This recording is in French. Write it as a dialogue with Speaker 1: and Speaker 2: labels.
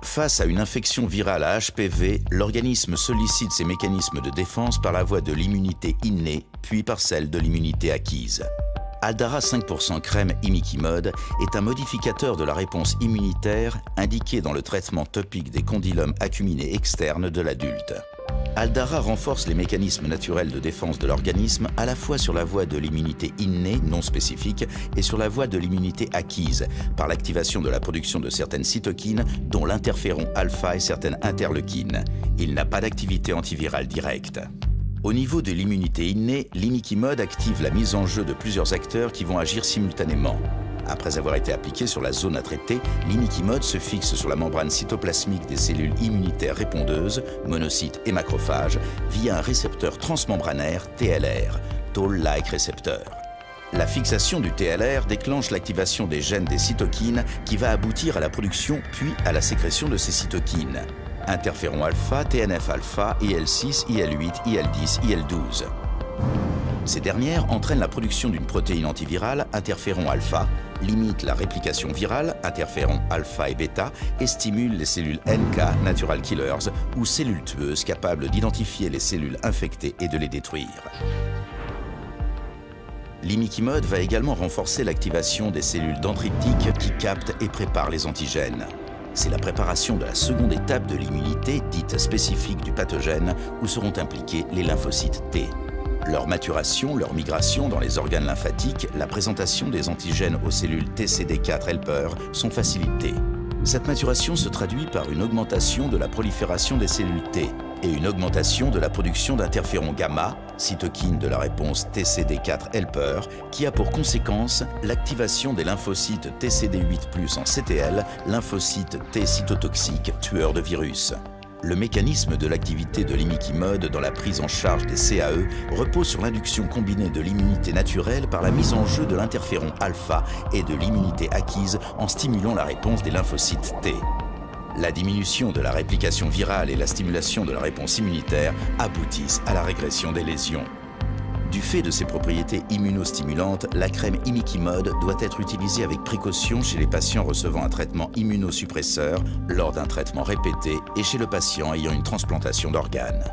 Speaker 1: Face à une infection virale à HPV, l'organisme sollicite ses mécanismes de défense par la voie de l'immunité innée, puis par celle de l'immunité acquise. Aldara 5% crème Imiquimod est un modificateur de la réponse immunitaire indiqué dans le traitement topique des condylomes acuminés externes de l'adulte. Aldara renforce les mécanismes naturels de défense de l'organisme à la fois sur la voie de l'immunité innée non spécifique et sur la voie de l'immunité acquise par l'activation de la production de certaines cytokines dont l'interféron alpha et certaines interleukines. Il n'a pas d'activité antivirale directe. Au niveau de l'immunité innée, l'Imiquimod active la mise en jeu de plusieurs acteurs qui vont agir simultanément. Après avoir été appliqué sur la zone à traiter, l'Imiquimod se fixe sur la membrane cytoplasmique des cellules immunitaires répondeuses, monocytes et macrophages, via un récepteur transmembranaire TLR, Toll-like Receptor. La fixation du TLR déclenche l'activation des gènes des cytokines qui va aboutir à la production puis à la sécrétion de ces cytokines. Interféron alpha, TNF-alpha, IL-6, IL-8, IL-10, IL-12. Ces dernières entraînent la production d'une protéine antivirale, interféron alpha, limitent la réplication virale, interféron alpha et bêta, et stimulent les cellules NK, natural killers, ou cellules tueuses capables d'identifier les cellules infectées et de les détruire. L'Imiquimod va également renforcer l'activation des cellules dendritiques qui captent et préparent les antigènes. C'est la préparation de la seconde étape de l'immunité, dite spécifique du pathogène, où seront impliqués les lymphocytes T. Leur maturation, leur migration dans les organes lymphatiques, la présentation des antigènes aux cellules TCD4 helper sont facilitées. Cette maturation se traduit par une augmentation de la prolifération des cellules T et une augmentation de la production d'interféron gamma, cytokine de la réponse TCD4 helper, qui a pour conséquence l'activation des lymphocytes TCD8+ en CTL, lymphocytes T cytotoxiques tueurs de virus. Le mécanisme de l'activité de l'Imiquimod dans la prise en charge des CAE repose sur l'induction combinée de l'immunité naturelle par la mise en jeu de l'interféron alpha et de l'immunité acquise en stimulant la réponse des lymphocytes T. La diminution de la réplication virale et la stimulation de la réponse immunitaire aboutissent à la régression des lésions. Du fait de ses propriétés immunostimulantes, la crème Imiquimod doit être utilisée avec précaution chez les patients recevant un traitement immunosuppresseur, lors d'un traitement répété et chez le patient ayant une transplantation d'organes.